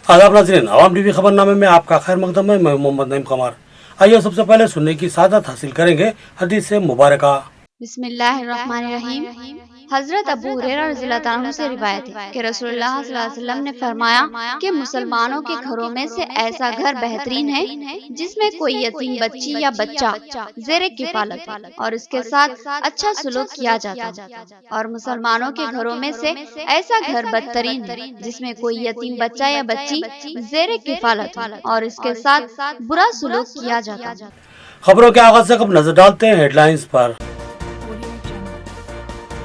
आदाब नाज़रीन, आवाम टीवी खबरनामे में आपका खैर मकदम है। मैं मोहम्मद नईम कमर। आइए सबसे पहले सुनने की सादत हासिल करेंगे हदीस मुबारका। बिस्मिल्लाहिर्रहमानिर्रहीम। हजरत अबू हुरैरा रज़ियल्लाहु अन्हु से रिवायत है कि रसूलुल्लाह सल्लल्लाहु अलैहि वसल्लम ने फरमाया कि मुसलमानों के घरों में से ऐसा घर बेहतरीन है जिसमें कोई यतीम बच्ची या बच्चा ज़ेरे किफालत और इसके साथ अच्छा सलूक किया जाता है, और मुसलमानों के घरों में से ऐसा घर बदतरीन है जिसमें कोई यतीम बच्चा या बच्ची ज़ेरे किफालत और इसके साथ बुरा सलूक किया जाता है। खबरों के आगाज से कब नजर डालते हैं हेडलाइंस पर।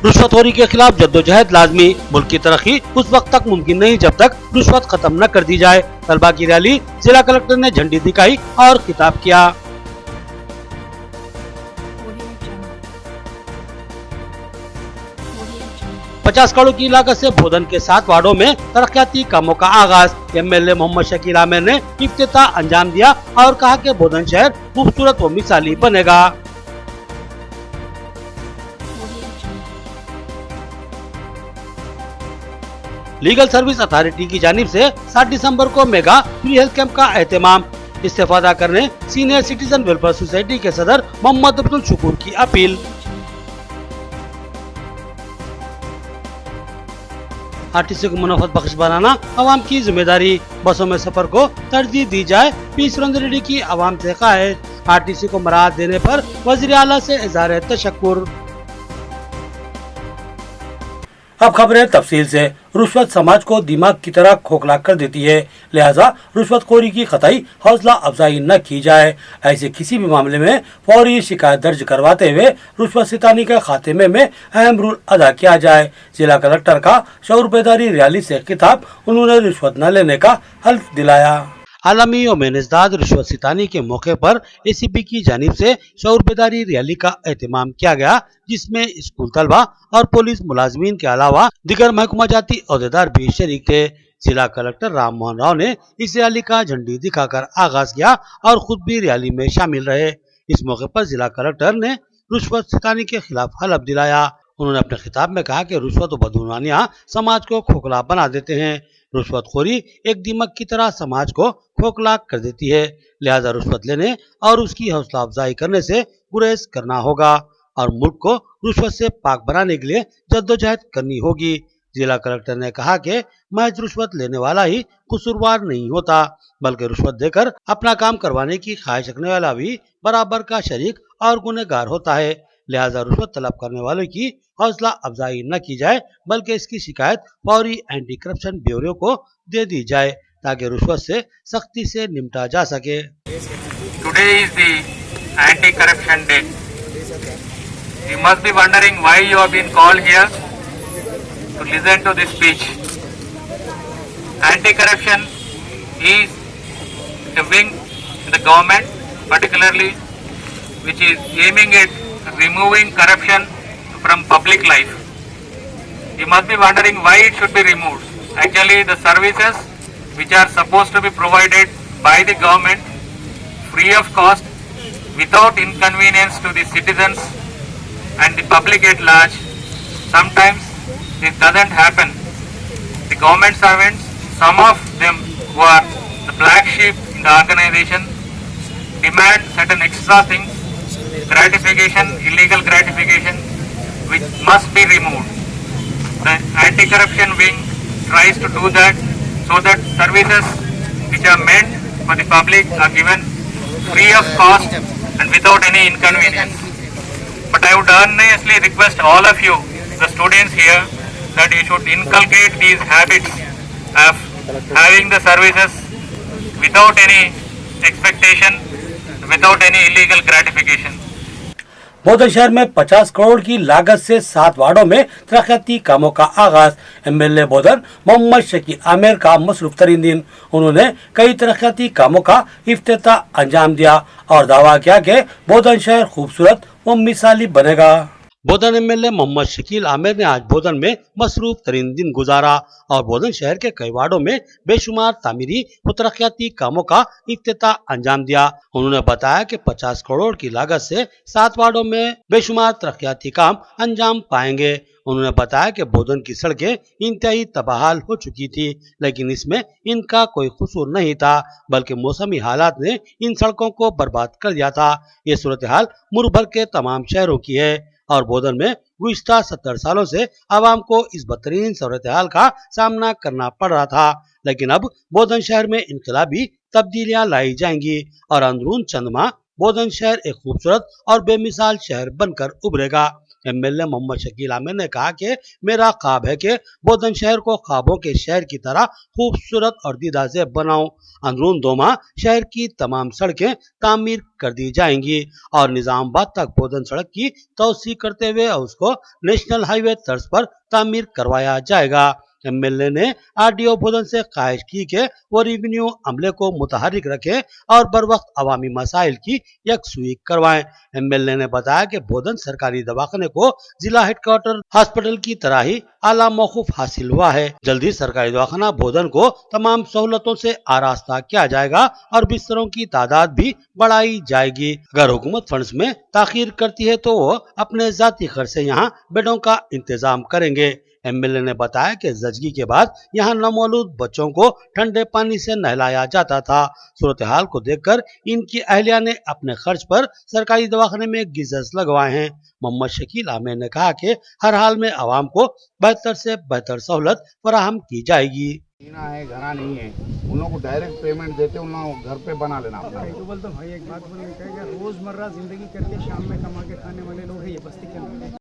रुश्वतखोरी के खिलाफ जद्दोजहद लाजमी। मुल्क की तरक्की उस वक्त तक मुमकिन नहीं जब तक रुश्वत खत्म न कर दी जाए। तलबा की रैली, जिला कलेक्टर ने झंडी दिखाई और खिताब किया। ₹50 करोड़ की लागत से बोधन के 7 वार्डों में तरक्याती कामों का आगाज। एमएलए मोहम्मद शकील आमिर ने इफ्तिताह अंजाम दिया और कहा कि बोधन शहर खूबसूरत व मिसाली बनेगा। लीगल सर्विस अथॉरिटी की जानिब से 7 दिसंबर को मेगा फ्री हेल्थ कैंप का एहतमाम। इस्तेफादा करने सीनियर सिटीजन वेलफेयर सोसाइटी के सदर मोहम्मद अब्दुल शुकूर की अपील। आरटीसी को मुनाफत बख्श बनाना आवाम की जिम्मेदारी। बसों में सफर को तरजीह दी जाए, पी सुरेंद्र रेड्डी की आवाम से ख्वाहिश। आरटीसी को मराहत देने पर वज़ीर आला से इज़हार तशक्कुर। अब खबरें तफसील से। रुश्वत समाज को दिमाग की तरह खोखला कर देती है, लिहाजा रुश्वतखोरी की कतई हौसला अफजाई न की जाए। ऐसे किसी भी मामले में फौरी शिकायत दर्ज करवाते हुए रुश्वत सितानी के खात्मे में अहम रोल अदा किया जाए। जिला कलेक्टर का शऊर बेदारी रैली से खिताब, उन्होंने रिश्वत न लेने का हल्फ दिलाया। आलमी यौम निज़दाद रुश्वत सितानी के मौके पर एसीपी की जानिब से शऊर बेदारी रैली का एहतमाम किया गया, जिसमें स्कूल तलबा और पुलिस मुलाजमीन के अलावा दिगर महकमा जाती अहदेदार भी शरीक थे। जिला कलेक्टर राम मोहन राव ने इस रैली का झंडी दिखाकर आगाज किया और खुद भी रैली में शामिल रहे। इस मौके पर जिला कलेक्टर ने रुश्वत सितानी के खिलाफ हलफ दिलाया। उन्होंने अपने खिताब में कहा कि रुश्वत व बदगुमानियां समाज को खोखला बना देते हैं। रुश्वतखोरी एक दिमाग की तरह समाज को खोखला कर देती है, लिहाजा रुश्वत लेने और उसकी हौसला अफजाई करने से गुरेज करना होगा और मुल्क को रुश्वत से पाक बनाने के लिए जद्दोजहद करनी होगी। जिला कलेक्टर ने कहा कि महज रुश्वत लेने वाला ही कसूरवार नहीं होता, बल्कि रुश्वत देकर अपना काम करवाने की ख्वाहिश रखने वाला भी बराबर का शरीक और गुनहगार होता है। लिहाजा रुश्वत तलब करने वालों की हौसला अफजाई न की जाए, बल्कि इसकी शिकायत फौरी एंटी करप्शन ब्यूरो को दे दी जाए ताकि रुश्वत से सख्ती से निपटा जा सके। Today is the anti-corruption day. You must be wondering why you have been called here to listen to this speech. Anti-corruption is a wing in the government, particularly which is aiming at removing corruption from public life. You must be wondering why it should be removed. Actually, the services which are supposed to be provided by the government free of cost, without inconvenience to the citizens and the public at large, sometimes this doesn't happen. The government servants, some of them who are the black sheep in the organization, demand certain extra things, gratification, illegal gratification, which must be removed. The anti-corruption wing tries to do that so that services which are meant for the public are given free of cost and without any inconvenience. But I would earnestly request all of you, the students here, that you should inculcate these habits of having the services without any expectation, without any illegal gratification. बोधन शहर में 50 करोड़ की लागत से 7 वार्डों में तरक्याती कामों का आगाज। एमएलए बोधन मोहम्मद शकील आमिर का मसरूफ तरीन दिन। उन्होंने कई तरक्याती कामों का इफ्तिताह अंजाम दिया और दावा किया कि बोधन शहर खूबसूरत व मिसाली बनेगा। बोधन एमएलए मोहम्मद शकील आमिर ने आज बोधन में मसरूफ तरीन दिन गुजारा और बोधन शहर के कई वार्डों में बेशुमार तामीरी व तरक्याती कामों का इफ्तिताह अंजाम दिया। उन्होंने बताया कि 50 करोड़ की लागत से 7 वार्डों में बेशुमार तरक्याती काम अंजाम पाएंगे। उन्होंने बताया कि बोधन की सड़कें इंतहाई तबाहाल हो चुकी थी, लेकिन इसमें इनका कोई कसूर नहीं था, बल्कि मौसमी हालात ने इन सड़कों को बर्बाद कर दिया था। ये सूरत हाल मुल्क भर के तमाम शहरों की है और बोधन में गुज़िश्ता 70 सालों से आवाम को इस बदतरीन सूरत हाल का सामना करना पड़ रहा था, लेकिन अब बोधन शहर में इनकलाबी तब्दीलियां लाई जाएंगी और अंदरून चंद माह बोधन शहर एक खूबसूरत और बेमिसाल शहर बनकर उभरेगा। एमएलए मोहम्मद शकील आमिर ने कहा कि मेरा ख्वाब है कि बोधन शहर को ख्वाबों के शहर की तरह खूबसूरत और दीदार बनाऊं। अंदरून 2 माह शहर की तमाम सड़कें तामीर कर दी जाएंगी और निजामाबाद तक बोधन सड़क की तोसी करते हुए उसको नेशनल हाईवे तर्ज पर तामीर करवाया जाएगा। एमएलए ने आरडीओ बोधन से ख्वाहिश की कि वो रेवेन्यू अमले को मुतहरिक रखें और बर वक्त अवामी मसाइल की यकसुई करवाएं। एमएलए ने बताया कि बोधन सरकारी दवाखाने को जिला हेडक्वार्टर हॉस्पिटल की तरह ही आला मौकूफ हासिल हुआ है। जल्दी सरकारी दवाखाना बोधन को तमाम सहूलतों से आरास्ता किया जाएगा और बिस्तरों की तादाद भी बढ़ाई जाएगी। अगर हुकूमत फंड्स में ताखीर करती है तो वो अपने जाती खर्च से यहाँ बेडों का इंतजाम करेंगे। एमएलए ने बताया कि जजगी के बाद यहाँ नवमौलूद बच्चों को ठंडे पानी से नहलाया जाता था। सूरत हाल को देखकर इनकी अहलिया ने अपने खर्च पर सरकारी दवाखाने में गीजर्स लगवाए हैं। मोहम्मद शकील आमिर ने कहा कि हर हाल में आवाम को बेहतर से बेहतर सहूलत फराहम की जाएगी। जीना है, घरा नहीं है, उन लोगों को डायरेक्ट पेमेंट देते, उन लोगों को घर पे बना लेना अपना। तो बोलता हूँ भाई एक बात बोलने का है कि रोजमर्रा जिंदगी करके शाम में कमा के खाने वाले लोग हैं ये बस्ती के अंदर।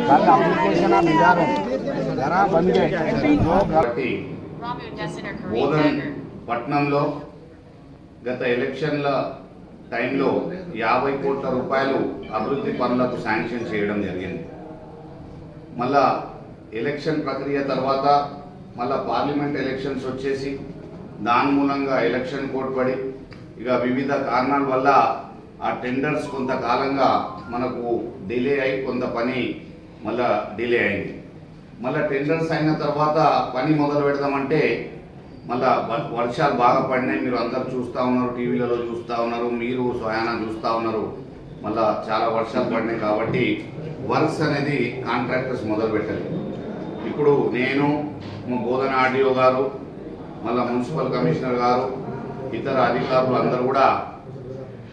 कल अप्लिकेशन इधर घरा बन गए जो కాబట్టి బోధన్ పట్టణంలో గత ఎలక్షన్ల టైంలో 50 కోట్ల రూపాయలు అభివృద్ధి పనులకు శాంక్షన్ చేయడం జరిగింది. మళ్ళా ఎలక్షన్ ప్రక్రియ తర్వాత మళ్ళా పార్లమెంట్ ఎలక్షన్స్ వచ్చేసి దాని మూలంగా ఎలక్షన్ కోడ్ పడి ఇక వివిధ కారణాల వల్ల ఆ టెండర్స్ కొంతకాలంగా మనకు డిలే అయి కొంత పని మళ్ళా డిలే అయింది. మళ్ళీ టెండర్స్ అయిన తర్వాత పని మొదలు పెడదామంటే మళ్ళా వర్షాలు బాగా పడినాయి. మీరు అందరు చూస్తూ ఉన్నారు, టీవీలలో చూస్తూ ఉన్నారు, మీరు స్వయానా చూస్తూ ఉన్నారు. మళ్ళా చాలా వర్షాలు పడినాయి కాబట్టి వర్క్స్ అనేది కాంట్రాక్టర్స్ మొదలు పెట్టాలి. ఇప్పుడు నేను మా బోధన ఆర్డీఓ గారు, మళ్ళీ మున్సిపల్ కమిషనర్ గారు, ఇతర అధికారులు అందరూ కూడా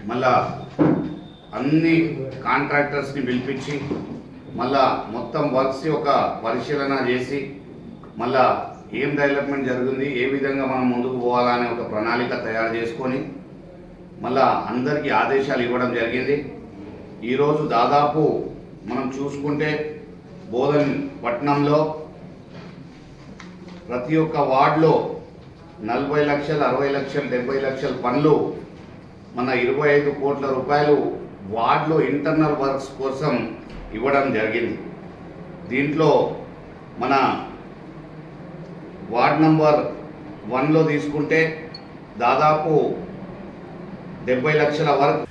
మళ్ళా అన్ని కాంట్రాక్టర్స్ని పిలిపించి మళ్ళా మొత్తం వర్క్స్ యొక్క పరిశీలన చేసి మళ్ళా ఏం డెవలప్మెంట్ జరిగింది, ఏ విధంగా మనం ముందుకు పోవాలనే ఒక ప్రణాళిక తయారు చేసుకొని మళ్ళా అందరికీ ఆదేశాలు ఇవ్వడం జరిగింది. ఈరోజు దాదాపు మనం చూసుకుంటే బోధన్ పట్టణంలో ప్రతి ఒక్క వార్డులో 40 లక్షలు, 60 లక్షలు, 70 లక్షల పనులు మన 25 కోట్ల రూపాయలు వార్డులో ఇంటర్నల్ వర్క్స్ కోసం ఇవ్వడం జరిగింది. దీంట్లో మన వార్డ్ నంబర్ 1లో తీసుకుంటే దాదాపు 70 లక్షల వరకు।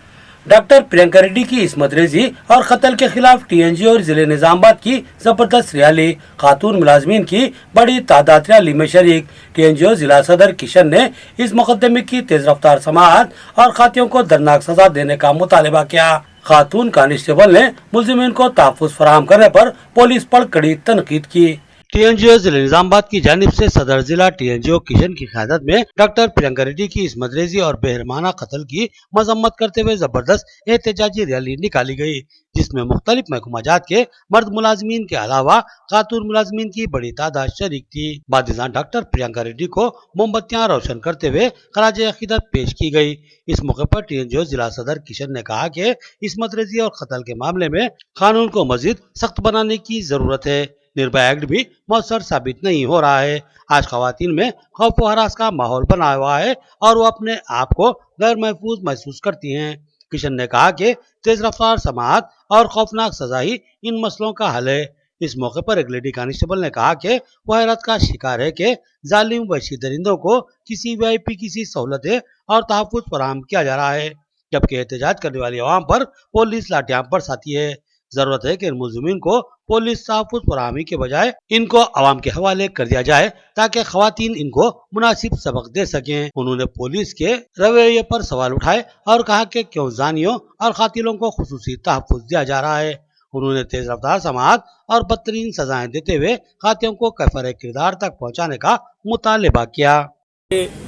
डॉक्टर प्रियंका रेड्डी की इस्मत रेजी और कत्ल के खिलाफ टीएनजी और जिले निजामाबाद की जबरदस्त रैली, खातून मुलाजमीन की बड़ी तादाद रैली में शरीक। टीएनजी और जिला सदर किशन ने इस मुकदमे की तेज रफ्तार समाअत और खातियों को दर्दनाक सजा देने का मुतालबा किया। खातून कांस्टेबल ने मुलजिमीन को तहफ़्फ़ुज़ फराहम करने पर पुलिस पर कड़ी तनकीद की। टीएनजीओ जिले निजामाबाद की जानिब से सदर जिला टीएनजीओ किशन की क़यादत में डॉक्टर प्रियंका रेड्डी की इस्मत रेजी और बेरहमाना कत्ल की मजम्मत करते हुए जबरदस्त एहतजाजी रैली निकाली गई, जिसमें मुख्तलिफ महकमाजात के मर्द मुलाजमीन के अलावा खातून मुलाजमीन की बड़ी तादाद शरीक थी। बादिजां डॉक्टर प्रियंका रेड्डी को मोमबत्तियां रोशन करते हुए खराज अकीदत पेश की गई। इस मौके पर टीएनजीओ जिला सदर किशन ने कहा कि इस्मत रेजी और कत्ल के मामले में कानून को मजीद सख्त बनाने की जरूरत है। निर्भया एक्ट भी मौसर साबित नहीं हो रहा है। आज खवातीन में खौफ व हरास का माहौल बना हुआ है और वो अपने आप को गैर महफूज महसूस करती हैं। किशन ने कहा कि तेज रफ्तार समाअत और खौफनाक सजा ही इन मसलों का हल है। इस मौके पर एक लेडी कांस्टेबल ने कहा कि वह हैरत का शिकार है कि जालिम वहशी दरिंदों को किसी वीआईपी की सहूलतें और तहफ़्फ़ुज़ फराहम किया जा रहा है। जबकि एहतजाज करने वाली आवाम पर पुलिस लाठियां बरसाती है। जरूरत है कि इन मुलजिमीन को पुलिस तहफ्फुज़ फराहमी के बजाय इनको आवाम के हवाले कर दिया जाए ताकि खवातीन इनको मुनासिब सबक दे सकें। उन्होंने पुलिस के रवैये पर सवाल उठाए और कहा कि क्यों जानियों और कातिलों को खुसूसी तहफ्फुज़ दिया जा रहा है। उन्होंने तेज रफ्तार समाअत और बदतरीन सजाएं देते हुए कातिलों को कफरे किरदार तक पहुँचाने का मुतालिबा किया।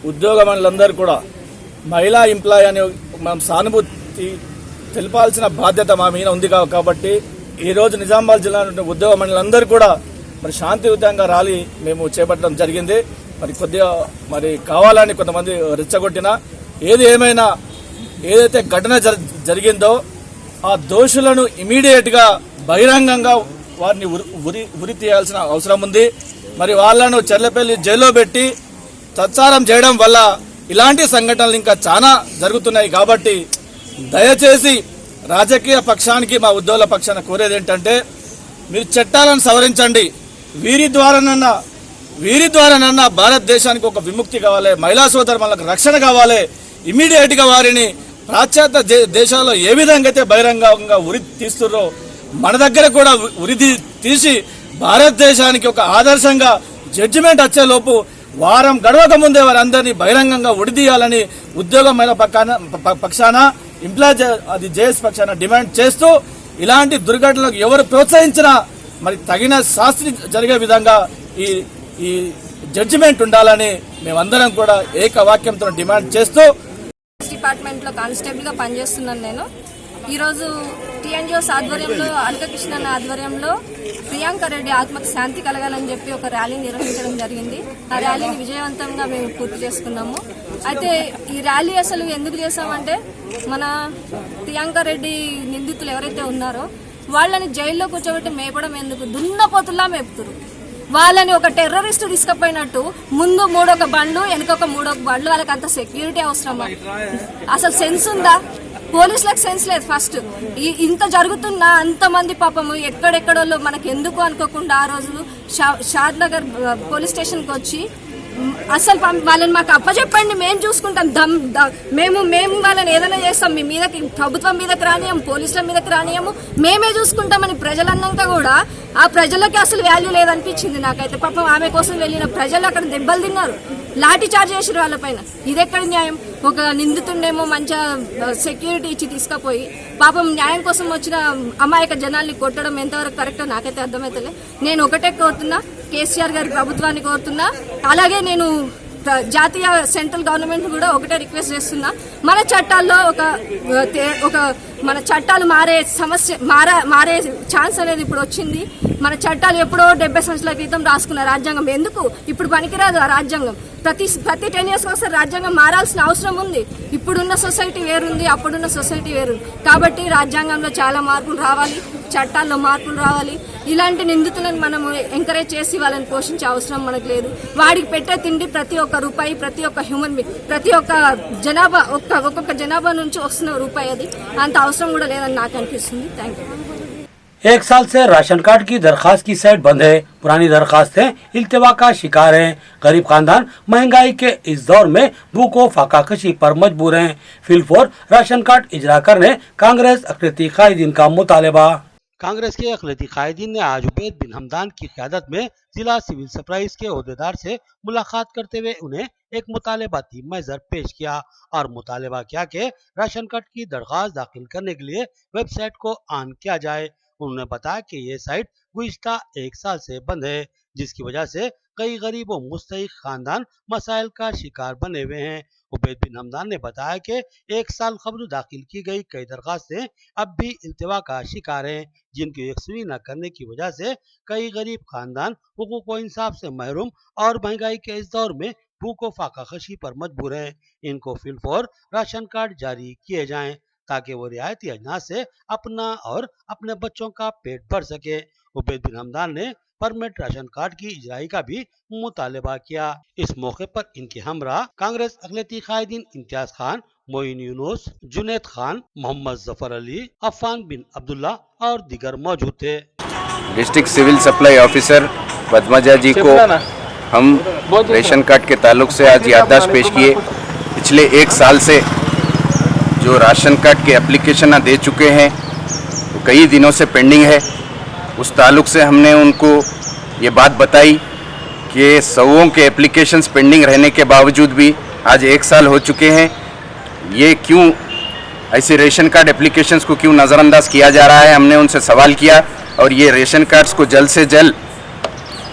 ఉద్యోగమందరూ కూడా మహిళా ఎంప్లాయ్ అనే మనం సానుభూతి తెలపాల్సిన బాధ్యత మా మీద ఉంది కాబట్టి ఈ రోజు నిజామాబాద్ జిల్లా ఉద్యోగ మండలందరూ కూడా మరి శాంతియుతంగా ర్యాలీ మేము చేపట్టడం జరిగింది. మరి కొద్దిగా మరి కావాలని కొంతమంది రెచ్చగొట్టినా ఏది ఏమైనా ఏదైతే ఘటన జరిగిందో ఆ దోషులను ఇమీడియట్ గా బహిరంగంగా వారిని ఉరి తీయాల్సిన అవసరం ఉంది. మరి వాళ్ళను చెర్లపల్లి జైల్లో పెట్టి తత్సారం చేయడం వల్ల ఇలాంటి సంఘటనలు ఇంకా చాలా జరుగుతున్నాయి. కాబట్టి దయచేసి రాజకీయ పక్షానికి మా ఉద్యోగుల పక్షాన కోరేది ఏంటంటే మీరు చట్టాలను సవరించండి. వీరి ద్వారానన్నా భారతదేశానికి ఒక విముక్తి కావాలి, మహిళా సోదరులకు రక్షణ కావాలి. ఇమీడియట్ గా వారిని పాశ్చాత్య దేశాల్లో ఏ విధంగా అయితే బహిరంగంగా ఉరి తీస్తున్నారో మన దగ్గర కూడా ఉరి తీసి భారతదేశానికి ఒక ఆదర్శంగా జడ్జిమెంట్ వచ్చేలోపు వారం గడవక ముందే వారందరినీ బహిరంగంగా ఉడిదీయాలని ఉద్యోగమైన పక్షాన ఎంప్లాయ్ అది జేఎస్ పక్షాన డిమాండ్ చేస్తూ ఇలాంటి దుర్ఘటనలకు ఎవరు ప్రోత్సహించినా మరి తగిన శాస్త్రి జరిగే విధంగా ఈ జడ్జిమెంట్ ఉండాలని మేమందరం కూడా ఏకవాక్యంతో డిమాండ్ చేస్తూ డిపార్ట్మెంట్ లో కానిస్టేబుల్ గా పనిచేస్తున్నాను నేను. ఈరోజు టీఎన్జిఓస్ ఆధ్వర్యంలో అల్కకృష్ణ ఆధ్వర్యంలో ప్రియాంక రెడ్డి ఆత్మకు శాంతి కలగాలని చెప్పి ఒక ర్యాలీ నిర్వహించడం జరిగింది. ఆ ర్యాలీని విజయవంతంగా మేము పూర్తి చేసుకున్నాము. అయితే ఈ ర్యాలీ అసలు ఎందుకు చేశామంటే మన ప్రియాంక రెడ్డి నిందితులు ఎవరైతే ఉన్నారో వాళ్ళని జైల్లో కూర్చోబెట్టి మేపడం ఎందుకు, దున్నపోతుల్లా మేపుతురు. వాళ్ళని ఒక టెర్రరిస్టు తీసుకుపోయినట్టు ముందు 3 బండ్లు వెనకొక 3 బండ్లు, వాళ్ళకి అంత సెక్యూరిటీ అవసరమా? అసలు సెన్స్ ఉందా? పోలీసులకు సెన్స్ లేదు. ఫస్ట్ ఇంత జరుగుతున్నా అంతమంది పాపము ఎక్కడెక్కడో మనకు ఎందుకు అనుకోకుండా ఆ రోజు షాద్ నగర్ పోలీస్ స్టేషన్కి వచ్చి అసలు వాళ్ళని మాకు అప్పచెప్పండి, మేము చూసుకుంటాం, మేము వాళ్ళని ఏదైనా చేస్తాం, మీ మీదకి ప్రభుత్వం మీదకి రానియము, పోలీసుల మీదకి రానియము, మేమే చూసుకుంటామని ప్రజలు అన్నాక కూడా ఆ ప్రజలకి అసలు వాల్యూ లేదనిపించింది నాకైతే. పాపం ఆమె కోసం వెళ్ళిన ప్రజలు అక్కడ దెబ్బలు తిన్నారు, లాఠీ చార్జ్ చేసారు వాళ్ళపైన. ఇదెక్కడ న్యాయం? ఒక నిందితుండేమో మంచిగా సెక్యూరిటీ ఇచ్చి తీసుకుపోయి పాపం న్యాయం కోసం వచ్చిన అమాయక జనాల్ని కొట్టడం ఎంతవరకు కరెక్టో నాకైతే అర్థమవుతలే. నేను ఒకటే కోరుతున్నా, కేసీఆర్ గారి ప్రభుత్వాన్ని కోరుతున్నా, అలాగే నేను జాతీయ సెంట్రల్ గవర్నమెంట్ కూడా ఒకటే రిక్వెస్ట్ చేస్తున్నా, మన చట్టాల్లో ఒక మన చట్టాలు మారే ఛాన్స్ అనేది ఇప్పుడు వచ్చింది. మన చట్టాలు ఎప్పుడో 70 సంవత్సరాల క్రితం రాసుకున్న రాజ్యాంగం ఎందుకు ఇప్పుడు పనికిరాదు? ఆ రాజ్యాంగం ప్రతి 10 years ఒకసారి రాజ్యాంగం మారాల్సిన అవసరం ఉంది. ఇప్పుడున్న సొసైటీ వేరుంది, అప్పుడున్న సొసైటీ వేరు. కాబట్టి రాజ్యాంగంలో చాలా మార్పులు రావాలి, చట్టాల్లో మార్పులు రావాలి. ఇలాంటి నిందితులను మనము ఎంకరేజ్ చేసి వాళ్ళని పోషించే అవసరం మనకు లేదు. వాడికి పెట్టే తిండి ప్రతి ఒక్క రూపాయి, ప్రతి ఒక్క హ్యూమన్ బీయింగ్, ప్రతి ఒక్క జనాభా ఒక్కొక్క జనాభా నుంచి వస్తున్న రూపాయి, అది అంత అవసరం కూడా లేదని నాకు అనిపిస్తుంది. Thank you. 1 साल से राशन कार्ड की दरखास्त की साइट बंद है। पुरानी दरखास्तें इल्तिवा का शिकार हैं। गरीब खानदान महंगाई के इस दौर में भूखों फाकाकशी पर मजबूर हैं। फिलफोर राशन कार्ड इजरा करने कांग्रेस अक़लियती कायदीन का मुतालबा। कांग्रेस के अक़लियती कायदीन ने आज उबैद बिन हमदान की क़यादत में जिला सिविल सप्लाईज के ओहदेदार से मुलाकात करते हुए उन्हें एक मुतालबाती महजर पेश किया और मुतालबा किया कि राशन कार्ड की दरखास्त दाखिल करने के लिए वेबसाइट को ऑन किया जाए। उन्होंने बताया कि ये साइट गुज़िश्ता 1 साल से बंद है, जिसकी वजह से कई गरीब और मुस्तहिक खानदान मसाइल का शिकार बने हुए हैं। उबैद बिन हमदान ने बताया कि 1 साल कबल दाखिल की गई कई दरखास्तें अब भी इल्तिवा का शिकार हैं, जिनकी यकसुनी न करने की वजह से कई गरीब खानदान हुकूक व इंसाफ से महरूम और महंगाई के इस दौर में भूख व फाकाकशी पर मजबूर हैं। इनको फिलफौर राशन कार्ड जारी किए जाएं ताकि वो रियायती अजनास से अपना और अपने बच्चों का पेट भर सके। उबैद बिन हमदान ने परमानेंट राशन कार्ड की इजराई का भी मुतालबा किया। इस मौके पर इनके हमरा कांग्रेस अक़लियती कायदीन इम्तियाज खान, मोइन यूनुस, जुनैद खान, मोहम्मद जफर अली, अफान बिन अब्दुल्ला और दीगर मौजूद थे। District civil supply officer Padmaja ji को हम रेशन कार्ड के ताल्लुक से आज याददाश्त पेश किए। पिछले 1 साल से जो राशन कार्ड के एप्लीकेशन दे चुके हैं वो कई दिनों से पेंडिंग है। उस ताल्लुक से हमने उनको ये बात बताई कि सौों के एप्लीकेशंस पेंडिंग रहने के बावजूद भी आज 1 साल हो चुके हैं, ये क्यों ऐसे रेशन कार्ड एप्लीकेशंस को क्यों नज़रअंदाज किया जा रहा है। हमने उनसे सवाल किया और ये रेशन कार्ड्स को जल्द से जल्द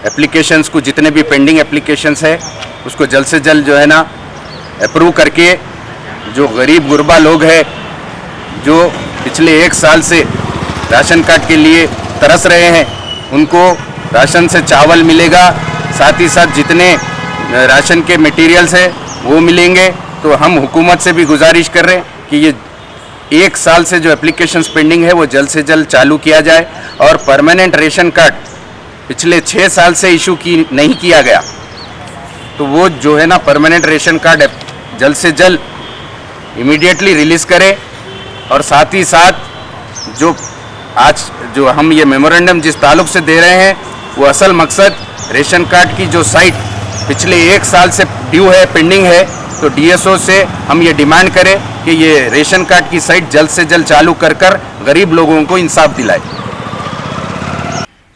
एप्लीकेशंस को जितने भी पेंडिंग एप्लीकेशंस है उसको जल्द से जल्द जो है ना अप्रूव करके जो गरीब गुरबा लोग हैं जो पिछले 1 साल से राशन कार्ड के लिए तरस रहे हैं उनको राशन से चावल मिलेगा, साथ ही साथ जितने राशन के मटेरियल्स हैं वो मिलेंगे। तो हम हुकूमत से भी गुजारिश कर रहे हैं कि ये 1 साल से जो एप्लीकेशंस पेंडिंग है वो जल्द से जल्द चालू किया जाए और परमानेंट रेशन कार्ड पिछले 6 साल से इशू नहीं किया गया तो वो जो है ना परमानेंट रेशन कार्ड जल्द से जल्द इमीडिएटली रिलीज़ करें। और साथ ही साथ जो हम ये मेमोरेंडम जिस ताल्लुक से दे रहे हैं वो असल मकसद रेशन कार्ड की जो साइट पिछले 1 साल से ड्यू है, पेंडिंग है, तो डीएसओ से हम ये डिमांड करें कि ये रेशन कार्ड की साइट जल्द से जल्द चालू कर गरीब लोगों को इंसाफ दिलाए।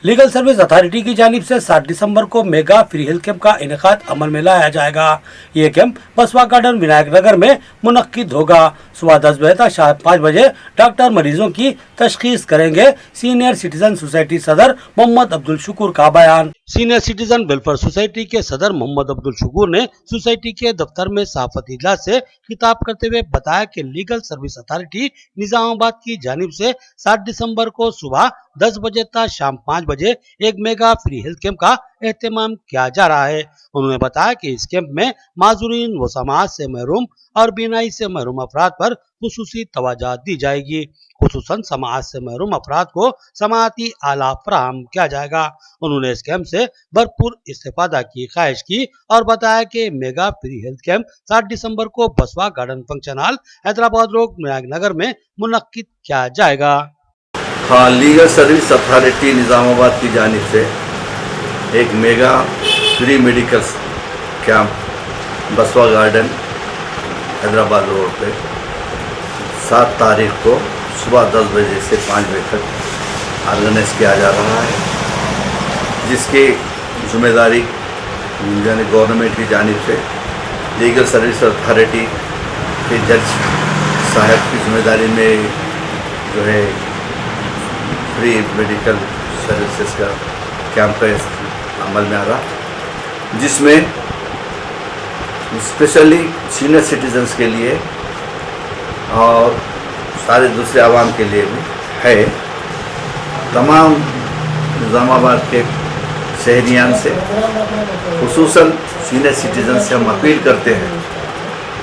लीगल सर्विस अथॉरिटी की जानिब से 7 दिसंबर को मेगा फ्री हेल्थ कैंप का इनेकाद अमल में लाया जाएगा। ये कैंप बसवा गार्डन विनायक नगर में मुनक्किद होगा। सुबह 10 बजे तक शाम 5 बजे डॉक्टर मरीजों की तशखीस करेंगे। सीनियर सिटीजन सोसाइटी सदर मोहम्मद अब्दुल शुक्र का बयान। सीनियर सिटीजन वेलफेयर सोसाइटी के सदर मोहम्मद अब्दुल शुक्र ने सोसाइटी के दफ्तर में सहाफती इजलास से खिताब करते हुए बताया कि लीगल सर्विस अथॉरिटी निजामाबाद की जानिब से 7 दिसंबर को सुबह 10 बजे तक शाम 5 बजे एक मेगा फ्री हेल्थ कैंप का एहतमाम किया जा रहा है। उन्होंने बताया कि इस कैंप में माजूरीन व समाज से महरूम और बीमारी से महरूम अफराद पर खुसूसी तवज्जो दी जाएगी। खुसूसन समाज से महरूम अफराद को समाअती आला फराहम किया जाएगा। उन्होंने इस कैंप से भरपूर इस्तेफादा की ख्वाहिश की और बताया कि मेगा फ्री हेल्थ कैंप 7 दिसंबर को Basava garden function hall Hyderabad road Vinayak Nagar में मुनक्किद किया जाएगा। हाँ, लीगल सर्विस अथॉरिटी निज़ामाबाद की जानिब से एक मेगा फ्री मेडिकल कैंप बसवा गार्डन हैदराबाद रोड पे 7 तारीख को सुबह 10 बजे से 5 बजे तक ऑर्गेनाइज किया जा रहा है, जिसकी जिम्मेदारी यानी गवर्नमेंट की जानिब से लीगल सर्विस अथॉरिटी के जज साहब की जिम्मेदारी में जो है फ्री मेडिकल सर्विसेज का कैंप अमल में आ रहा, जिसमें स्पेशली सीनियर सिटीजन्स के लिए और सारे दूसरे आवाम के लिए भी है। तमाम निज़ामाबाद के शहरियान से खुसूसन सीनियर सिटीजन से हम अपील करते हैं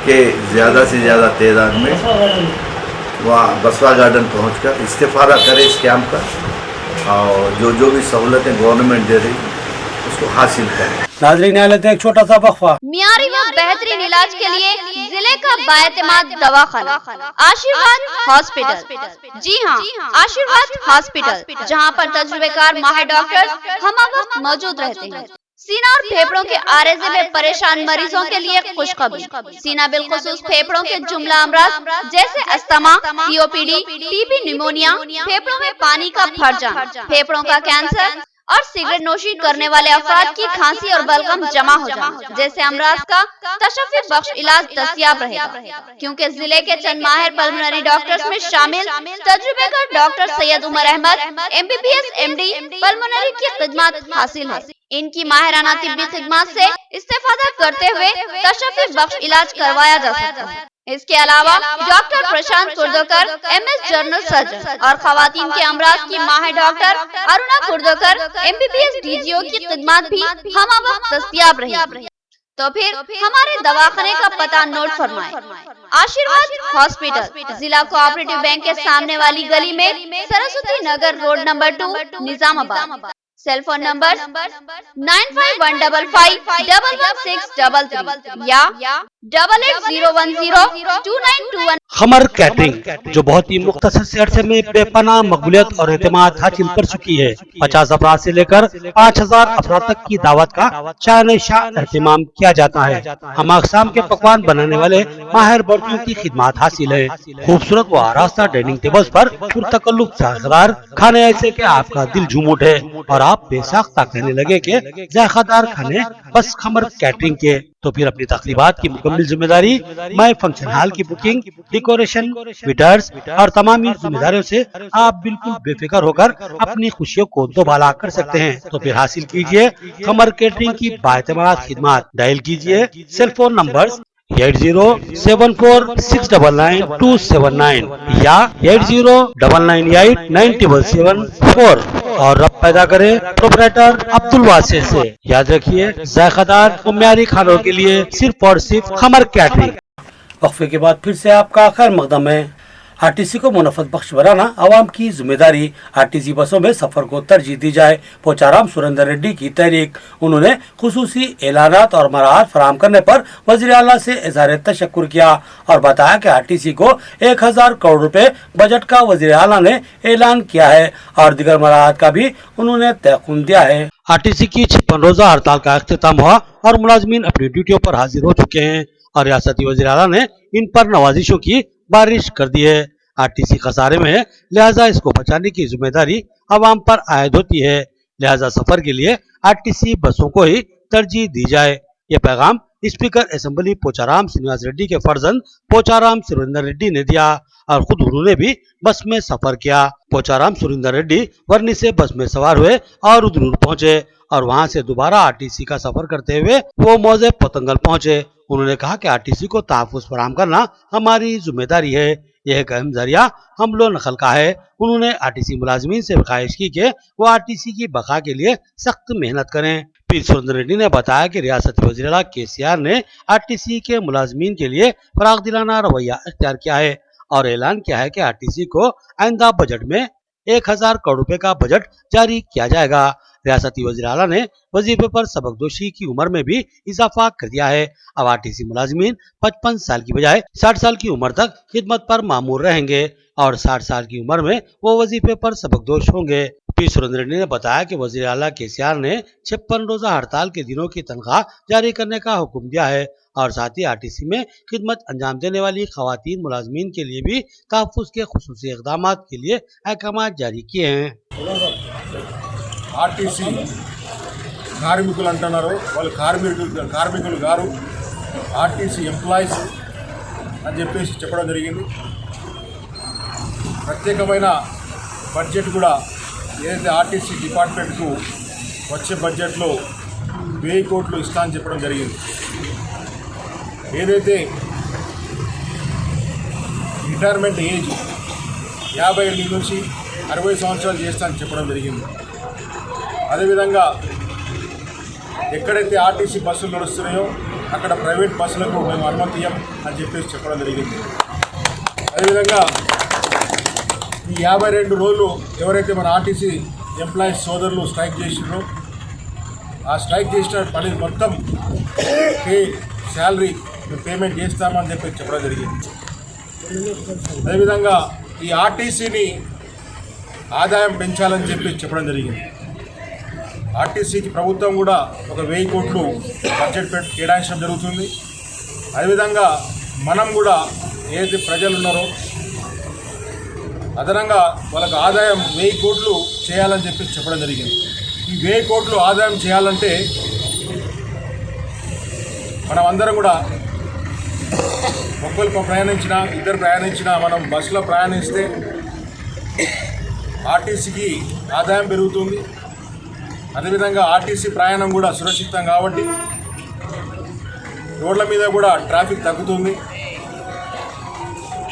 कि ज़्यादा से ज़्यादा तादाद में वहाँ बसवा गार्डन पहुंचकर इस्तेफादा करें इस कैंप का और जो भी सहूलतें गवर्नमेंट दे रही उसको हासिल करें। नाज़रीन, न्यायालय एक छोटा सा वक्फा। मियारी व बेहतरीन इलाज के लिए जिले का बाएतमाद दवाखाना आशीर्वाद हॉस्पिटल। जी हाँ, आशीर्वाद हॉस्पिटल, जहाँ पर तजुर्बेकार माहिर डॉक्टर हम वक्त मौजूद रहते हैं। सीना और फेफड़ों के आरेज़े में परेशान मरीजों के लिए खुशखबरी। सीना बिलखुसूस फेफड़ों के जुमला अमराज जैसे अस्थमा, सीओपीडी, टीबी, निमोनिया, फेफड़ों में पानी का भर जाना, फेफड़ों का कैंसर और सिगरेट नोशी करने वाले अफराद की खांसी और बलगम जमा हो जाना जैसे अमराज का तशफ़्फ़ी बख्श इलाज दस्तयाब रहेगा, क्योंकि जिले के चंद माहिर पल्मोनरी डॉक्टर्स में शामिल तजुर्बेकार doctor Syed Umar Ahmed MBBS MD pulmonary की खिदमत हासिल है। इनकी माहिराना तिब्बी खिदमत से इस्तेफादा करते हुए तशफ़्फ़ी बख्श इलाज करवाया जा सकता है। इसके अलावा डॉक्टर प्रशांत कुर्दोकर MS जनरल सर्जन और खवातीन के अमराज की माहिर डॉक्टर अरुणा कुर्दोकर MBBS DGO की खिदमत भी हम वक्त दस्तयाब रहेगी। तो फिर हमारे दवाखाने का पता नोट फरमाएं। आशीर्वाद हॉस्पिटल, जिला कोऑपरेटिव बैंक के सामने वाली गली में, Saraswati Nagar road number 2, Nizamabad. Cell phone number 9515511633 या 8801029221। खमर कैटरिंग जो बहुत ही मुख्तसर से अरसे में बेपनाह मकबूलियत और एतमाद हासिल कर चुकी है। 50 अफराद से लेकर 5000 अफराद तक की दावत का शान शाह एहतमाम किया जाता है। हम अक़साम के पकवान बनाने वाले माहिर बर्तियों की खिदमत हासिल है। खूबसूरत व आरास्ता डाइनिंग टेबल्स पर पुरतकल्लुफ़ जायकेदार खाने ऐसे के आपका दिल झूम उठे और आप बेसाख्ता कहने लगे कि जायकेदार खाने बस खमर कैटरिंग के। तो फिर अपनी तकरीबात की मुकम्मल जिम्मेदारी माय फंक्शन हॉल की बुकिंग, डेकोरेशन, वेटर्स और तमामी जिम्मेदारियों से आप बिल्कुल बेफिक्र होकर अपनी खुशियों को दोबाला कर सकते हैं। तो फिर हासिल कीजिए खमर कैटरिंग की बाएतमाद खिदमत। डायल कीजिए सेल फोन नंबर 8074699279 या 8099897774 और रब पैदा करे प्रोपराइटर अब्दुल वासे से। याद रखिए जायकेदार और म्यारी खानों के लिए सिर्फ और सिर्फ खमर कैटरिंग। वक्फे के बाद फिर से आपका खैर मकदम है। आरटीसी को मुनाफत बख्श बनाना आवाम की जिम्मेदारी। आरटीसी बसों में सफर को तरजीह दी जाए। पोचाराम सुरेंद्र रेड्डी की तहरीक। उन्होंने खुसूसी ऐलानात और मराहत फराहम करने पर वज़ीर आला से इज़हार तशक्कुर किया और बताया कि आरटीसी को 1000 करोड़ रुपए बजट का वज़ीर आला ने ऐलान किया है और दीगर मराहत का भी उन्होंने तयक़ुन दिया है। आरटीसी की 56 रोजा हड़ताल का अख्तिताम हुआ और मुलाजमीन अपनी ड्यूटियों पर हाजिर हो चुके हैं और रियासती वज़ीर आला ने इन पर नवाजिशों की बारिश कर दी है। आरटीसी खसारे में है, लिहाजा इसको बचाने की जिम्मेदारी अवाम पर आयद होती है। लिहाजा सफर के लिए आरटीसी बसों को ही तरजीह दी जाए। ये पैगाम स्पीकर असेंबली पोचाराम श्रीनिवास रेड्डी के फर्जंद पोचाराम सुरेंद्र रेड्डी ने दिया और खुद उन्होंने भी बस में सफर किया। पोचाराम सुरेंद्र रेड्डी वर्नी से बस में सवार हुए और उधरूर पहुंचे और वहां से दोबारा आरटीसी का सफर करते हुए वो मौजे पतंगल पहुंचे। उन्होंने कहा कि आरटीसी को तहफ़्फ़ुज़ फराहम करना हमारी जिम्मेदारी है। यह एक अहम जरिया हमलो नकल का है। उन्होंने आरटीसी मुलाजमीन से ख्वाहिश की कि वो आरटीसी की बका के लिए सख्त मेहनत करें। पीर सुरेंद्र रेड्डी ने बताया कि रियासती वज़ीर आला केसीआर ने आरटीसी के मुलाजमीन के लिए फरागदिलाना रवैया इख्तियार किया है और ऐलान किया है कि आरटीसी को आइंदा बजट में 1000 करोड़ रुपए का बजट जारी किया जाएगा। रियासती वज़ीर आला ने वजीफे पर सबकदोशी की उम्र में भी इजाफा कर दिया है। अब आरटीसी मुलाजमीन 55 साल की बजाय 60 साल की उम्र तक खिदमत पर मामूर रहेंगे और 60 साल की उम्र में वो वजीफे पर सबकदोश होंगे। पी सुरेंद्र रेड्डी ने बताया कि वज़ीर आला केसीआर ने 56 रोजा हड़ताल के दिनों की तनख्वाह जारी करने का हुक्म दिया है और साथ ही आरटीसी में खिदमत अंजाम देने वाली खवातीन मुलाजमीन के लिए भी तहफ़्फ़ुज़ के खुसूसी इक़दामात के लिए अहकाम जारी किए हैं। ఆర్టీసీ కార్మికులు అంటున్నారు, వాళ్ళు కార్మికులు గారు ఆర్టీసీ ఎంప్లాయీస్ అని చెప్పేసి చెప్పడం జరిగింది. ప్రత్యేకమైన బడ్జెట్ కూడా ఏదైతే ఆర్టీసీ డిపార్ట్మెంట్కు వచ్చే బడ్జెట్లో 1000 కోట్లు ఇస్తా అని చెప్పడం జరిగింది. ఏదైతే రిటైర్మెంట్ ఏజ్ 50 నుంచి 60 సంవత్సరాలు చేస్తా అని చెప్పడం జరిగింది. అదేవిధంగా ఎక్కడైతే ఆర్టీసీ బస్సులు నడుస్తున్నాయో అక్కడ ప్రైవేట్ బస్సులకు మేము అనుమతి ఇవ్వం అని చెప్పేసి చెప్పడం జరిగింది. అదేవిధంగా ఈ 52 రోజులు ఎవరైతే మన ఆర్టీసీ ఎంప్లాయీస్ సోదరులు స్ట్రైక్ చేసినారో ఆ స్ట్రైక్ చేసిన పని మొత్తం శాలరీ పేమెంట్ చేస్తామని చెప్పి చెప్పడం జరిగింది. అదేవిధంగా ఈ ఆర్టీసీని ఆదాయం పెంచాలని చెప్పి చెప్పడం జరిగింది. ఆర్టీసీకి ప్రభుత్వం కూడా ఒక 1000 కోట్లు బడ్జెట్ కేటాయించడం జరుగుతుంది. అదేవిధంగా మనం కూడా ఏదైతే ప్రజలు ఉన్నారో అదనంగా వాళ్ళకు ఆదాయం 1000 కోట్లు చేయాలని చెప్పి చెప్పడం జరిగింది. ఈ 1000 కోట్లు ఆదాయం చేయాలంటే మనం అందరం కూడా ఒక్కరు ప్రయాణించినా ఇద్దరు ప్రయాణించినా మనం బస్సులో ప్రయాణిస్తే ఆర్టీసీకి ఆదాయం పెరుగుతుంది. అదేవిధంగా ఆర్టీసీ ప్రయాణం కూడా సురక్షితం కాబట్టి రోడ్ల మీద కూడా ట్రాఫిక్ తగ్గుతుంది.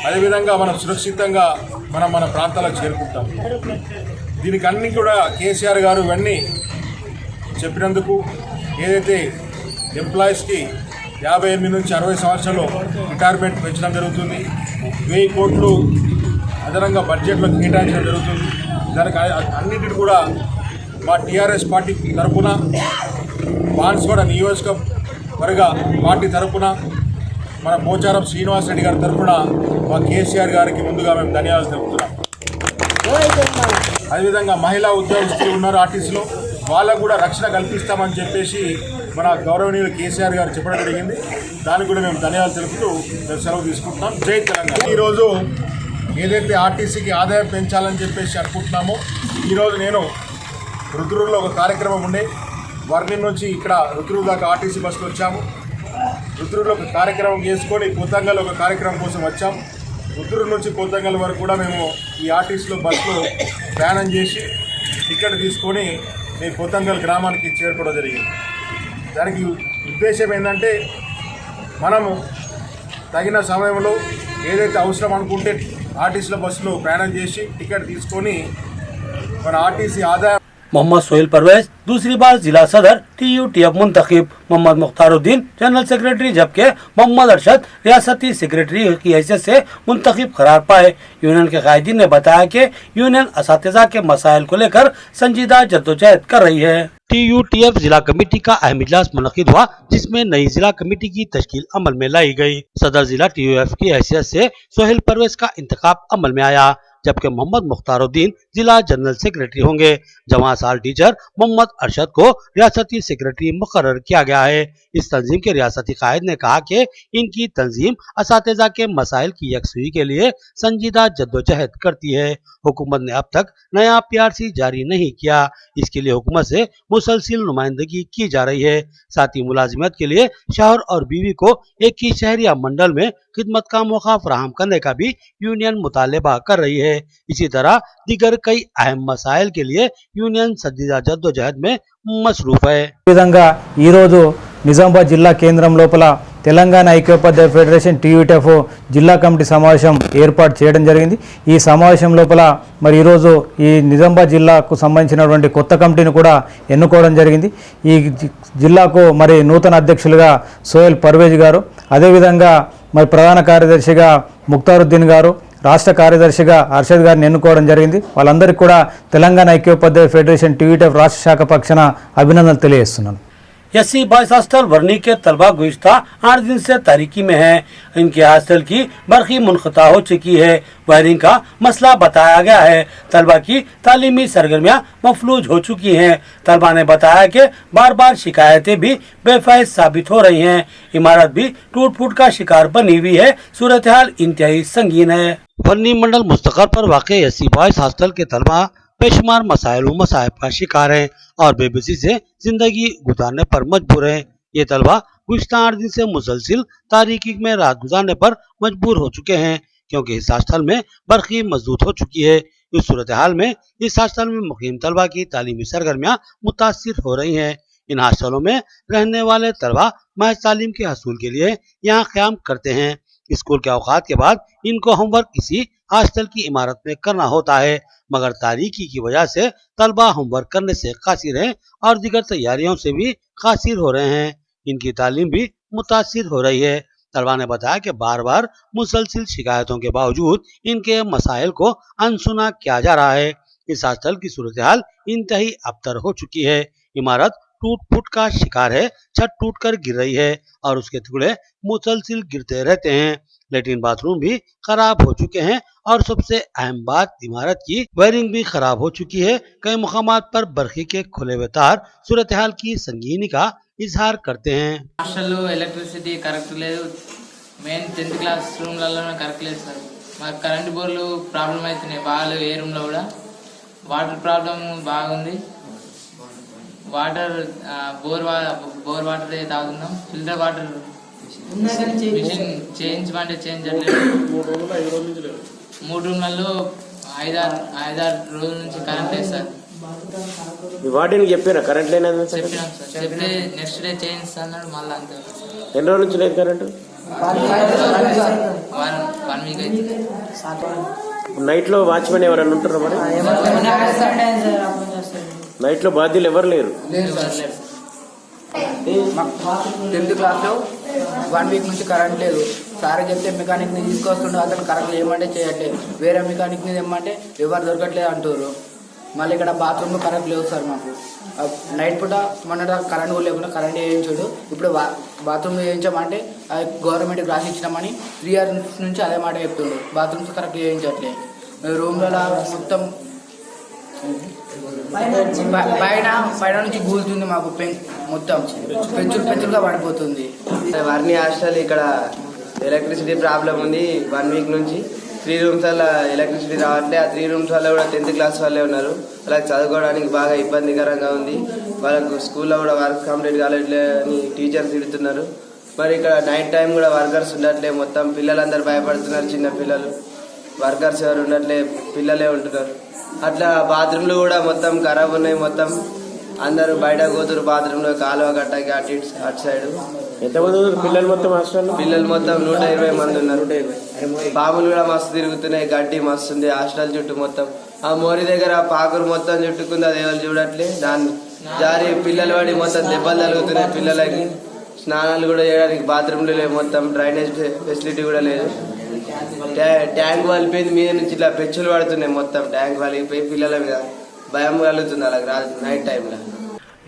అదేవిధంగా మనం సురక్షితంగా మన ప్రాంతాలకు చేరుకుంటాం. దీనికి అన్ని కూడా కేసీఆర్ గారు ఇవన్నీ చెప్పినందుకు ఏదైతే ఎంప్లాయీస్కి 58 నుంచి 60 సంవత్సరాలు రిటైర్మెంట్ పెంచడం జరుగుతుంది. 1000 కోట్లు అదనంగా బడ్జెట్లో కేటాయించడం జరుగుతుంది. దానికి అన్నిటిని కూడా మా టీఆర్ఎస్ పార్టీ తరఫున బాన్స్వాడ నియోజకవర్గ పార్టీ తరఫున మన పోచారం శ్రీనివాస్ రెడ్డి గారి తరఫున మా కేసీఆర్ గారికి ముందుగా మేము ధన్యవాదాలు తెలుపుతున్నాం. అదేవిధంగా మహిళా ఉద్యోగస్తులు ఉన్నారు ఆర్టీసీలో, వాళ్ళకు కూడా రక్షణ కల్పిస్తామని చెప్పేసి మన గౌరవనీయులు కేసీఆర్ గారు చెప్పడం జరిగింది. దానికి కూడా మేము ధన్యవాదాలు తెలుపుతూ సెలవు తీసుకుంటున్నాం. జై తెలంగాణ. ఈరోజు ఏదైతే ఆర్టీసీకి ఆదాయం పెంచాలని చెప్పేసి అనుకుంటున్నామో, ఈరోజు నేను రుద్రూరులో ఒక కార్యక్రమం ఉండే, వర్ణి నుంచి ఇక్కడ రుద్రూరు దాకా ఆర్టీసీ బస్సులో వచ్చాము. రుద్రూరులో ఒక కార్యక్రమం చేసుకొని కొత్తంగల్ ఒక కార్యక్రమం కోసం వచ్చాము. రుద్రూరు నుంచి కొత్తంగల్ వరకు కూడా మేము ఈ ఆర్టీసీలో బస్సులో ప్రయాణం చేసి టికెట్ తీసుకొని నేను కొత్తంగల్ గ్రామానికి చేరుకోవడం జరిగింది. దానికి ఉద్దేశం ఏంటంటే, మనము తగిన సమయంలో ఏదైతే అవసరం అనుకుంటే ఆర్టీసీలో బస్సులో ప్రయాణం చేసి టికెట్ తీసుకొని మన ఆర్టీసీ ఆదాయం. मोहम्मद सोहेल परवेज दूसरी बार जिला सदर TUTF मुंतखब, मोहम्मद मुख्तारुद्दीन जनरल सेक्रेटरी, जबकि मोहम्मद अरशद रियासती सेक्रेटरी की हैसियत से मुंतखब करार पाए। यूनियन के कायदीन ने बताया कि यूनियन असातिज़ा के मसाइल को लेकर संजीदा जद्दोजहद कर रही है। TUTF जिला कमेटी का अहम इजलास मुनक़िद हुआ, जिसमें नई जिला कमेटी की तश्कील अमल में लाई गई। सदर जिला TUF की हैसियत से सोहेल परवेज का इंतखाब अमल में आया, जबकि मोहम्मद मुख्तारुद्दीन जिला जनरल सेक्रेटरी होंगे। जवां साल टीचर मोहम्मद अरशद को रियासती सेक्रेटरी मुकर्रर किया गया है। इस तंजीम के रियासती कायद ने कहा कि इनकी तंजीम असातिज़ा के मसाइल की यकसुई के लिए संजीदा जद्दोजहद करती है। हुकूमत ने अब तक नया PRC जारी नहीं किया, इसके लिए हुकूमत से मुसलसिल नुमाइंदगी की जा रही है। साथ ही मुलाजिमत के लिए शौहर और बीवी को एक ही शहर या मंडल में खिदमत का मौका फराहम करने का भी यूनियन मुतालबा कर रही है। इसी तरह दीगर कई अहम मसाइल के लिए यूनियन संजीदा जद्दोजहद में मसरूफ है। విధంగా ఈరోజు నిజామాబాద్ జిల్లా కేంద్రం లోపల తెలంగాణ ఐక్యోపాధ్యాయ ఫెడరేషన్ TUTF జిల్లా కమిటీ సమావేశం ఏర్పాటు చేయడం జరిగింది. ఈ సమావేశం లోపల మరి ఈరోజు ఈ నిజామాబాద్ జిల్లాకు సంబంధించినటువంటి కొత్త కమిటీని కూడా ఎన్నుకోవడం జరిగింది. ఈ జిల్లాకు మరి నూతన అధ్యక్షులుగా సోహెల్ పర్వేజ్ గారు, అదేవిధంగా మరి ప్రధాన కార్యదర్శిగా ముక్తారుద్దీన్ గారు, రాష్ట్ర కార్యదర్శిగా అర్షద్ గారిని ఎన్నుకోవడం జరిగింది. వాళ్ళందరికీ కూడా తెలంగాణ ఐక్యోపాధ్యాయ ఫెడరేషన్ TUTF రాష్ట్ర శాఖ పక్షాన అభినందనలు తెలియజేస్తున్నాను. SC बॉयज हॉस्टल वर्नी के तलबा गुज़िश्ता 8 दिन से तारीकी में है। इनके हॉस्टल की बरक़ी मुनक़ता हो चुकी है। वायरिंग का मसला बताया गया है। तलबा की तालीमी सरगर्मियाँ मफलूज हो चुकी हैं। तलबा ने बताया कि बार बार शिकायतें भी बेफायद साबित हो रही हैं। इमारत भी टूट फूट का शिकार बनी हुई है। सूरत हाल इंतहाई संगीन है। वर्नी मंडल मुस्तक़र पर वाक़ SC बॉयज हॉस्टल के तलबा बेशुमार मसाइल व मसाइब का शिकार हैं और बेबसी से जिंदगी गुजारने पर मजबूर हैं। ये तलबा गुज़िश्ता 8 दिन से मुसलसिल तारीकी में रात गुजारने पर मजबूर हो चुके हैं, क्योंकि इस हॉस्टल में बरक़ी मजदूद हो चुकी है। इस सूरत हाल में इस हॉस्टल में मुकीम तलबा की तालीमी सरगर्मियाँ मुतासिर हो रही हैं। इन हॉस्टलों में रहने वाले तलबा महज तालीम के हसूल के लिए यहाँ क़याम करते हैं। स्कूल के औकात के बाद इनको होमवर्क इसी हॉस्टल की इमारत में करना होता है, मगर तारीकी की वजह से तलबा होमवर्क करने से कासिर हैं और दीगर तैयारियों से भी कासिर हो रहे हैं। इनकी तालीम भी मुतासिर हो रही है। तलबा ने बताया कि बार बार मुसलसिल शिकायतों के बावजूद इनके मसाइल को अनसुना किया जा रहा है। इस हॉस्टल की सूरत हाल इंतहाई अबतर हो चुकी है। इमारत टूट फूट का शिकार है, छत टूट कर गिर रही है और उसके टुकड़े मुसलसिल गिरते रहते हैं। लेट्रिन बाथरूम भी खराब हो चुके हैं और सबसे अहम बात, इमारत की वायरिंग भी खराब हो चुकी है। कई मुकामात पर बरक़ी के खुले हुए तार सूरत हाल की संगीनी का इजहार करते हैं। హాస్టల్లో ఎలక్ట్రిసిటీ కరెక్ట్ లేదు, మెయిన్ 10th క్లాస్ రూమ్లలోనే కరెక్ట్ లేదు సార్. మాకు కరెంట్ బోర్లు ప్రాబ్లం అవుతున్నాయి బాగా, ఏ రూమ్లో కూడా వాటర్ ప్రాబ్లం బాగుంది. వాటర్ బోర్ వాటర్ తాగుతున్నాం. ఫిల్టర్ వాటర్ మిషన్ చేయించమంటే చేంజ్ చేయట్లేదు. 3 రూమ్లలో 5-6 రోజుల నుంచి కరెంట్ లేదు సార్. వాటిని చెప్పారా కరెంట్ లేదని? చెప్పినాం సార్. చెప్తే నెక్స్ట్ డే చేయిస్తా అన్నాడు. మళ్ళీ అంతే. ఎన్ని రోజుల నుంచి లేదు కరెంటు? 1 వీక్ అయితే. నైట్లో వాచ్మెన్ ఎవరైనా ఉంటారా? మరి నైట్లో బాధ్యులు ఎవరు లేరు. 10th క్లాస్లో 1 వీక్ నుంచి కరెంట్ లేదు. సార్ చెప్తే మెకానిక్ని తీసుకొస్తుండే, అతను కరెంట్ ఏమంటే చేయట్లేదు. వేరే మెకానిక్ని తెమ్మంటే ఎవరు దొరకట్లేదు అంటారు. మళ్ళీ ఇక్కడ బాత్రూమ్లో కరెంట్ లేవు సార్ మాకు. నైట్ పూట మొన్న కరెంట్ కూడా లేకుండా కరెంట్ వేయించాడు. ఇప్పుడు బాత్రూమ్ వేయించామంటే గవర్నమెంట్కి రాసి ఇచ్చినామని 3 years నుంచి అదే మాట చెప్తుండు. Bathrooms correct వేయించట్లే. రూమ్లలో మొత్తం పైన నుంచి గూలుతుంది మాకు. మొత్తం పెంచులుగా పడిపోతుంది. వర్ణి హాస్టల్ ఇక్కడ ఎలక్ట్రిసిటీ ప్రాబ్లం ఉంది. 1 week నుంచి 3 rooms వల్ల ఎలక్ట్రిసిటీ రావట్లే. ఆ 3 rooms వల్ల కూడా 10th class వాళ్ళే ఉన్నారు. వాళ్ళకి చదువుకోవడానికి బాగా ఇబ్బందికరంగా ఉంది. వాళ్ళకు స్కూల్లో కూడా వర్క్ కంప్లీట్ కాలేట్లే అని టీచర్స్ తిడుతున్నారు. మరి ఇక్కడ నైట్ టైం కూడా వర్కర్స్ ఉండట్లే. మొత్తం పిల్లలందరూ భయపడుతున్నారు. చిన్న పిల్లలు వర్కర్స్ ఎవరు ఉండట్లే, పిల్లలే ఉంటున్నారు. అట్లా బాత్రూమ్లు కూడా మొత్తం ఖరాబ్ ఉన్నాయి. మొత్తం అందరూ బయట పోతున్నారు బాత్రూంలో, కాలువ కట్టకి అటు సైడ్. ఎంతమంది పిల్లలు మొత్తం హాస్టల్లో? పిల్లలు మొత్తం 120 మంది ఉన్నారు. పాములు కూడా మస్తు తిరుగుతున్నాయి. గడ్డి మస్తు ఉంది హాస్టల్ చుట్టూ మొత్తం. ఆ మోరి దగ్గర పాకురు మొత్తం చుట్టుకుంది. అది ఎవరు చూడట్లే. దాన్ని జారి పిల్లలు పడి మొత్తం దెబ్బలు తగులుతున్నాయి. పిల్లలకి స్నానాలు కూడా చేయడానికి బాత్రూమ్లు లేవు. మొత్తం డ్రైనేజ్ ఫెసిలిటీ కూడా లేదు. ట్యాంక్ వాలిపోయింది. మీద నుంచి ఇట్లా పెచ్చులు పడుతున్నాయి. మొత్తం ట్యాంక్ వాలిపోయి పిల్లల మీద భయం కలుగుతుంది అలా నైట్ టైంలో.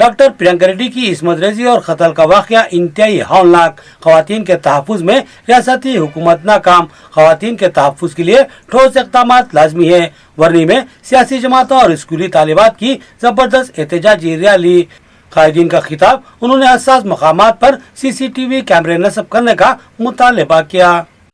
डॉक्टर प्रियंका रेड्डी की इस्मत रेजी और कत्ल का वाक़या इंतहाई हौलनाक। खवातीन के तहफ़्फ़ुज़ में रियासती हुकूमत नाकाम। खवातीन के तहफ़्फ़ुज़ के लिए ठोस इक़दामात लाजमी है। वर्नी में सियासी जमातों और स्कूली तालिबात की ज़बरदस्त एहतजाजी रैली। कायदीन का खिताब, उन्होंने हसास मकामात पर CCTV कैमरे नस्ब करने का मुतालबा किया।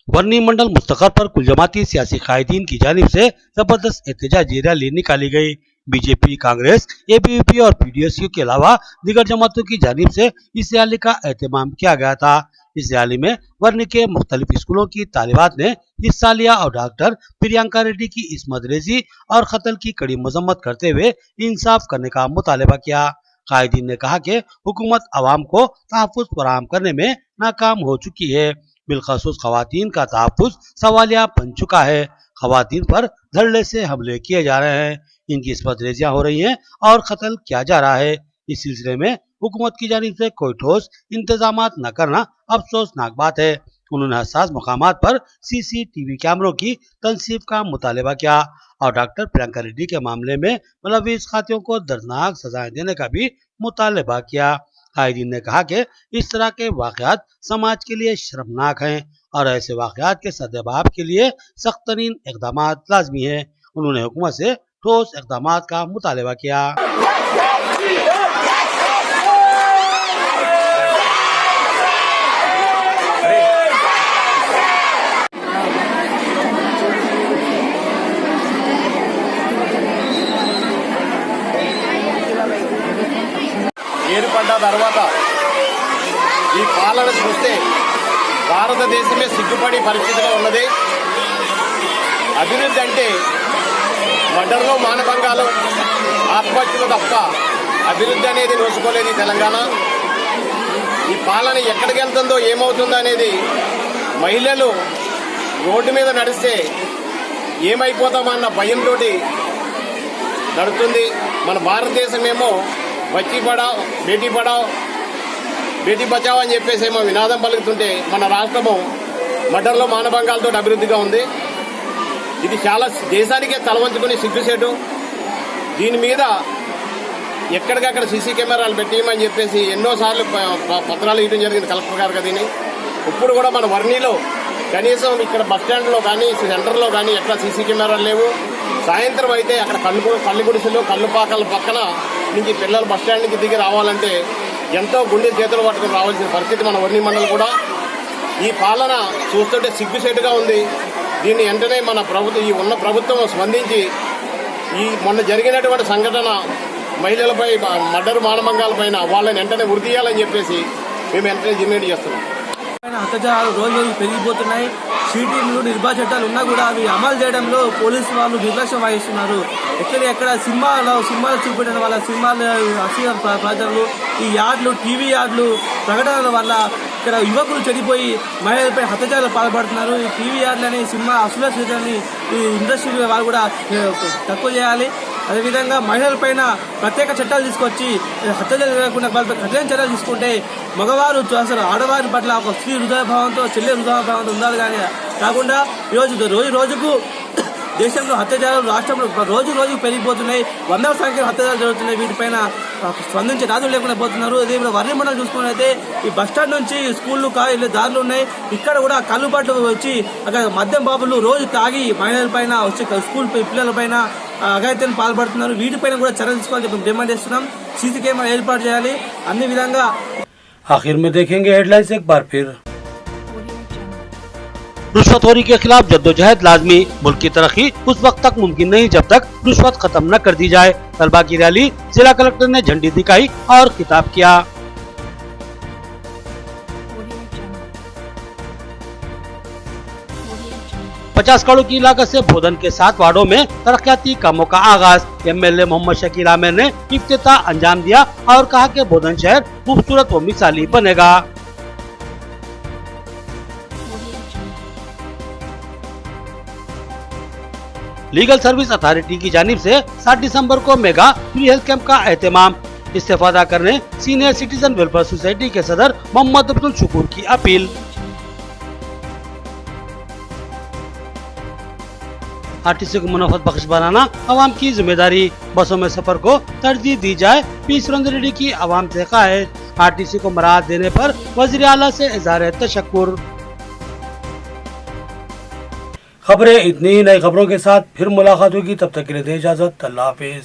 वर्नी मंडल मुस्तक़र पर कुल जमाती सियासी कायदीन की जानिब से जबरदस्त एहतजाजी रैली निकाली गई। बीजेपी, कांग्रेस, ABVP और PDSU के अलावा दीगर जमातों की जानिब से इस रैली का एहतमाम किया गया था। इस रैली में वर्नी के मुख्तलिफ स्कूलों की तालिबात ने हिस्सा लिया और डॉक्टर प्रियंका रेड्डी की इस्मत रेजी और कत्ल की कड़ी मजम्मत करते हुए इंसाफ करने का मुतालबा किया। कायदीन ने कहा कि हुकूमत अवाम को तहफ़्फ़ुज़ फराहम करने में नाकाम हो चुकी है। बिलखसूस खवातीन का तहफ़्फ़ुज़ सवालिया बन चुका है। खवातीन पर धड़ल्ले से हमले किए जा रहे हैं, इनकी इस्मत रेजियां हो रही हैं और कत्ल किया जा रहा है। इस सिलसिले में हुकूमत की जानिब से कोई ठोस इंतजामात न करना अफसोसनाक बात है। उन्होंने हसास मकामात पर CCTV कैमरों की तनसीब का मुतालबा किया और डॉक्टर प्रियंका रेड्डी के मामले में मुलव्विस खातियों को दर्दनाक सजाएं देने का भी मुतालबा किया। कायदीन ने कहा कि इस तरह के वाक़यात समाज के लिए शर्मनाक हैं और ऐसे वाक़यात के सद्जवाब के लिए सख्त-तरीन इक़दामात लाजमी है। उन्होंने हुकूमत से ठोस इक़दामात का मुतालबा किया। ఏర్పడ్డ తర్వాత ఈ పాలన చూస్తే భారతదేశమే సిగ్గుపడే పరిస్థితిలో ఉన్నది. అభివృద్ధి అంటే మర్డర్లో మానభంగాలు, ఆత్మహత్యలు తప్ప అభివృద్ధి అనేది నోచుకోలేదు తెలంగాణ. ఈ పాలన ఎక్కడికి వెళ్తుందో ఏమవుతుందో అనేది మహిళలు రోడ్డు మీద నడిస్తే ఏమైపోతామన్న భయంతో నడుస్తుంది. మన భారతదేశం ఏమో బచ్చీ పడావ్, బేటీ పడావ్, బేటీ బచావ్ అని చెప్పేసి ఏమో వినాదం పలుకుతుంటే మన రాష్ట్రము మర్డర్లో మానభంగాలతో అభివృద్ధిగా ఉంది. ఇది చాలా దేశానికే తలవంచుకుని సిగ్గుసేటు. దీని మీద ఎక్కడికక్కడ CC కెమెరాలు పెట్టేయమని చెప్పేసి ఎన్నోసార్లు పత్రాలు ఇవ్వడం జరిగింది కలెక్టర్ గారు. దీన్ని ఇప్పుడు కూడా మన వర్ణిలో కనీసం ఇక్కడ బస్ స్టాండ్లో కానీ సెంటర్లో కానీ ఎక్కడ CC కెమెరాలు లేవు. సాయంత్రం అయితే అక్కడ కళ్ళు గుడిసెలు, కళ్ళు పాకల పక్కన నుంచి పిల్లలు బస్ స్టాండ్ నుంచి దిగి రావాలంటే ఎంతో గుండె చేతులు పట్టుకుని రావాల్సిన పరిస్థితి మన వర్ణి మండలి కూడా. ఈ పాలన చూస్తుంటే సిగ్గుసేటుగా ఉంది. దీన్ని వెంటనే మన ఈ ఉన్న ప్రభుత్వం స్పందించి ఈ మొన్న జరిగినటువంటి సంఘటన మహిళలపై మర్డర్ మానభంగాలపైన వాళ్ళని వెంటనే వృద్ధి చేయాలని చెప్పేసి మేము వెంటనే డిమాండ్ చేస్తున్నాం. అత్యాచారాలు రోజు రోజు పెరిగిపోతున్నాయి. షీటింగ్లు, నిర్భయ చట్టాలు ఉన్నా కూడా అవి అమలు చేయడంలో పోలీసు వాళ్ళు నిర్లక్ష్యం వహిస్తున్నారు. ఎక్కడ సినిమాలు చూపెట్టిన వాళ్ళ సినిమాలు అశ్లీల ప్రజలు, ఈ యాడ్లు, టీవీ యాడ్లు, ప్రకటనల వల్ల ఇక్కడ యువకులు చెడిపోయి మహిళలపై అత్యాచారాలు పాల్పడుతున్నారు. ఈ టీవీ యాడ్లని, సినిమా అశ్లీల సూచనని ఈ ఇండస్ట్రీ వాళ్ళు కూడా తక్కువ చేయాలి. అదేవిధంగా మహిళలపైన ప్రత్యేక చట్టాలు తీసుకొచ్చి హత్యలు జరగకుండా వాళ్ళపై కఠిన చర్యలు తీసుకుంటే మగవారు అసలు ఆడవారి పట్ల ఒక స్త్రీ హృదయభావంతో, చెల్లె హృదయభావంతో ఉండాలి. కానీ కాకుండా రోజుకు దేశంలో హత్యాచారాలు రాష్ట్రంలో రోజు రోజు పెరిగిపోతున్నాయి. వందల సంఖ్యలో హత్యాచారాలు జరుగుతున్నాయి. వీటిపైన స్పందించే రాజులు లేకుండా పోతున్నారు. అదే వర్రి మండలం చూసుకున్నట్లయితే ఈ బస్టాండ్ నుంచి స్కూళ్ళు కాలేజీలు దారులు ఉన్నాయి. ఇక్కడ కూడా కల్లుబాట్లు వచ్చి అక్కడ మద్యం బాబులు రోజు తాగి మహిళల పైన వచ్చి స్కూల్ పిల్లల పైన అఘాయిత్యాన్ని పాల్పడుతున్నారు. వీటిపైన కూడా చర్యలు తీసుకోవాలని చెప్పి డిమాండ్ చేస్తున్నాం. సీసీ కెమెరా ఏర్పాటు చేయాలి. అన్ని విధంగా आखिर में देखेंगे हेडलाइंस एक बार फिर। रुश्वतखोरी के खिलाफ जद्दोजहद लाजमी, मुल्क की तरक्की उस वक्त तक मुमकिन नहीं जब तक रुश्वत खत्म न कर दी जाए। तलबा की रैली जिला कलेक्टर ने झंडी दिखाई और खिताब किया। पचास करोड़ की लागत से भोदन के 7 वार्डों में तरक्याती कामों का आगाज। एमएलए मोहम्मद शकील आमिर ने इफ्तिताह अंजाम दिया और कहा कि भोदन शहर खूबसूरत व मिसाली बनेगा। लीगल सर्विस अथॉरिटी की जानिब से 7 दिसंबर को मेगा फ्री हेल्थ कैंप का एहतमाम। इस्तेफादा करने सीनियर सिटीजन वेलफेयर सोसाइटी के सदर मोहम्मद अब्दुल शुकूर की अपील। आरटीसी को मुनाफत बख्श बनाना आवाम की जिम्मेदारी, बसों में सफर को तरजीह दी जाए। पी सुरेंद्र रेड्डी की आवाम से ख्वाहिश। आरटीसी को मराहत देने पर वज़ीर आला से इज़हार तशक्कुर। खबरें इतनी ही, नई खबरों के साथ फिर मुलाकात होगी। तब तक के लिए दे इजाजत। अल्लाह हाफिज।